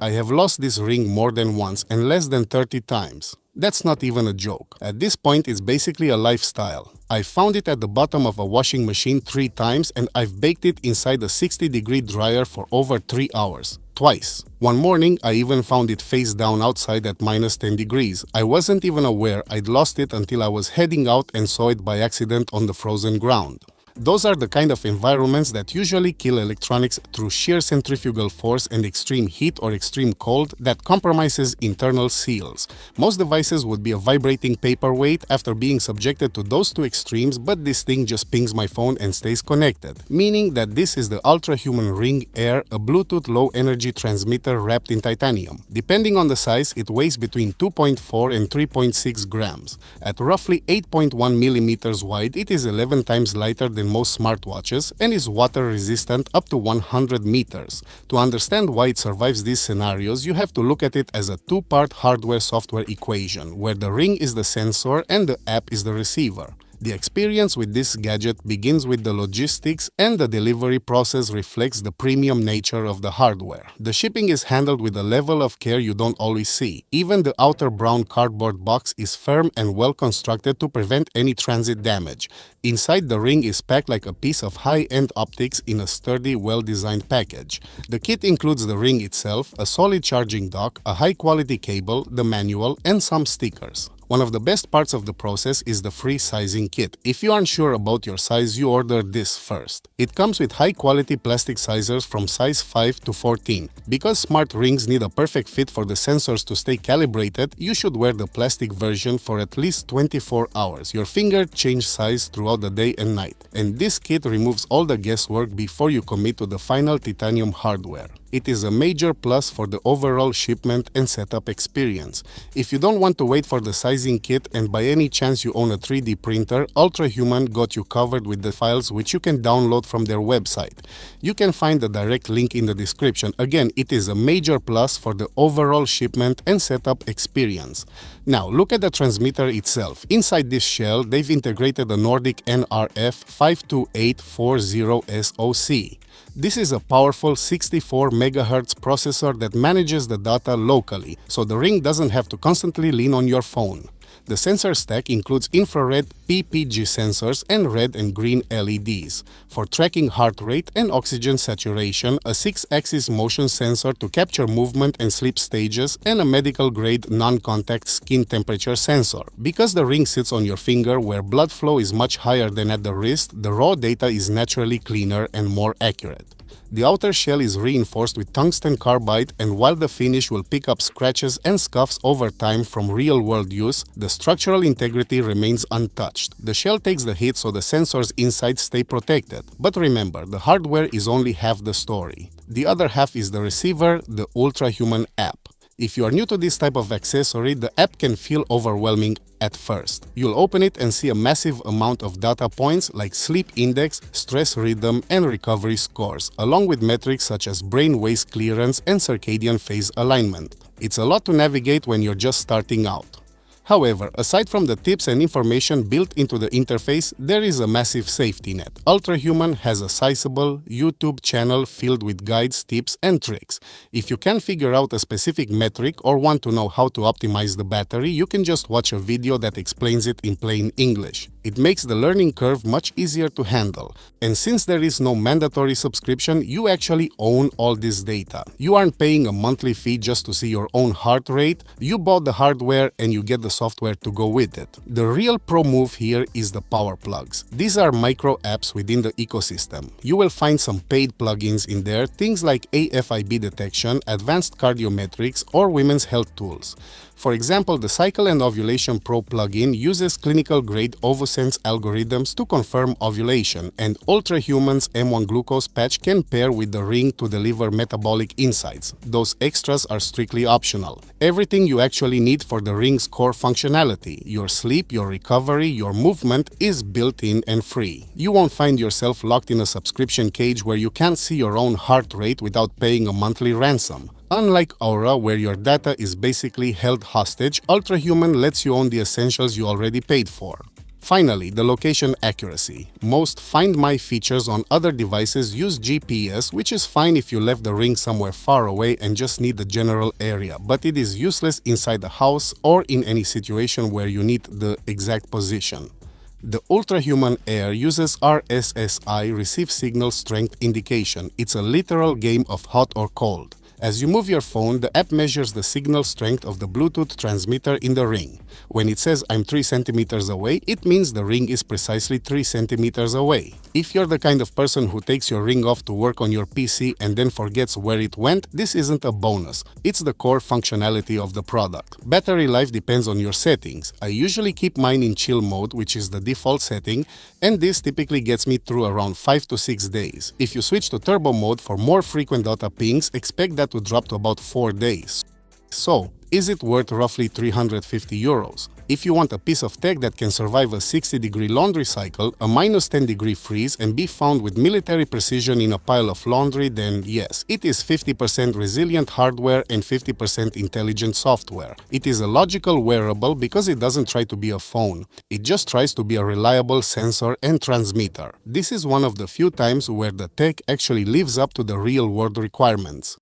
I have lost this ring more than once and less than 30 times. That's not even a joke. At this point, it's basically a lifestyle. I found it at the bottom of a washing machine 3 times and I've baked it inside a 60-degree dryer for over 3 hours. Twice. One morning, I even found it face down outside at minus 10 degrees. I wasn't even aware I'd lost it until I was heading out and saw it by accident on the frozen ground. Those are the kind of environments that usually kill electronics through sheer centrifugal force and extreme heat or extreme cold that compromises internal seals. Most devices would be a vibrating paperweight after being subjected to those two extremes, but this thing just pings my phone and stays connected, meaning that this is the Ultrahuman Ring Air, a Bluetooth low-energy transmitter wrapped in titanium. Depending on the size, it weighs between 2.4 and 3.6 grams. At roughly 8.1 millimeters wide, it is 11 times lighter than most smartwatches and is water resistant up to 100 meters. To understand why it survives these scenarios, you have to look at it as a two-part hardware-software equation, where the ring is the sensor and the app is the receiver. The experience with this gadget begins with the logistics, and the delivery process reflects the premium nature of the hardware. The shipping is handled with a level of care you don't always see. Even the outer brown cardboard box is firm and well constructed to prevent any transit damage. Inside, the ring is packed like a piece of high-end optics in a sturdy, well-designed package. The kit includes the ring itself, a solid charging dock, a high-quality cable, the manual, and some stickers. One of the best parts of the process is the free sizing kit. If you aren't sure about your size, you order this first. It comes with high-quality plastic sizers from size 5 to 14. Because smart rings need a perfect fit for the sensors to stay calibrated, you should wear the plastic version for at least 24 hours. Your finger changes size throughout the day and night. And this kit removes all the guesswork before you commit to the final titanium hardware. It is a major plus for the overall shipment and setup experience. If you don't want to wait for the sizing kit and by any chance you own a 3D printer, Ultrahuman got you covered with the files which you can download from their website. You can find the direct link in the description. Again, it is a major plus for the overall shipment and setup experience. Now, look at the transmitter itself. Inside this shell, they've integrated a Nordic NRF 52840 SoC. This is a powerful 64 MHz processor that manages the data locally, so the ring doesn't have to constantly lean on your phone. The sensor stack includes infrared PPG sensors and red and green LEDs. For tracking heart rate and oxygen saturation, a 6-axis motion sensor to capture movement and sleep stages, and a medical-grade non-contact skin temperature sensor. Because the ring sits on your finger where blood flow is much higher than at the wrist, the raw data is naturally cleaner and more accurate. The outer shell is reinforced with tungsten carbide, and while the finish will pick up scratches and scuffs over time from real-world use, the structural integrity remains untouched. The shell takes the hit so the sensors inside stay protected. But remember, the hardware is only half the story. The other half is the receiver, the Ultrahuman App. If you are new to this type of accessory, the app can feel overwhelming at first. You'll open it and see a massive amount of data points like sleep index, stress rhythm, and recovery scores, along with metrics such as brain waste clearance and circadian phase alignment. It's a lot to navigate when you're just starting out. However, aside from the tips and information built into the interface, there is a massive safety net. Ultrahuman has a sizable YouTube channel filled with guides, tips, and tricks. If you can't figure out a specific metric or want to know how to optimize the battery, you can just watch a video that explains it in plain English. It makes the learning curve much easier to handle. And since there is no mandatory subscription, you actually own all this data. You aren't paying a monthly fee just to see your own heart rate. You bought the hardware and you get the software to go with it. The real pro move here is the PowerPlugs. These are micro apps within the ecosystem. You will find some paid plugins in there, things like AFIB detection, advanced cardiometrics, or women's health tools. For example, the Cycle and Ovulation Pro plugin uses clinical-grade OvuSense algorithms to confirm ovulation, and Ultrahuman's M1 glucose patch can pair with the ring to deliver metabolic insights. Those extras are strictly optional. Everything you actually need for the ring's core functionality, your sleep, your recovery, your movement, is built in and free. You won't find yourself locked in a subscription cage where you can't see your own heart rate without paying a monthly ransom. Unlike Oura, where your data is basically held hostage, Ultrahuman lets you own the essentials you already paid for. Finally, the location accuracy. Most Find My features on other devices use GPS, which is fine if you left the ring somewhere far away and just need the general area, but it is useless inside the house or in any situation where you need the exact position. The Ultrahuman Air uses RSSI, Receive Signal Strength Indication. It's a literal game of hot or cold. As you move your phone, the app measures the signal strength of the Bluetooth transmitter in the ring. When it says I'm 3 centimeters away, it means the ring is precisely 3 centimeters away. If you're the kind of person who takes your ring off to work on your PC and then forgets where it went, this isn't a bonus. It's the core functionality of the product. Battery life depends on your settings. I usually keep mine in chill mode, which is the default setting, and this typically gets me through around 5 to 6 days. If you switch to turbo mode for more frequent data pings, expect that to drop to about 4 days. So, is it worth roughly €350? If you want a piece of tech that can survive a 60-degree laundry cycle, a minus 10-degree freeze, and be found with military precision in a pile of laundry, then yes, it is 50% resilient hardware and 50% intelligent software. It is a logical wearable because it doesn't try to be a phone. It just tries to be a reliable sensor and transmitter. This is one of the few times where the tech actually lives up to the real-world requirements.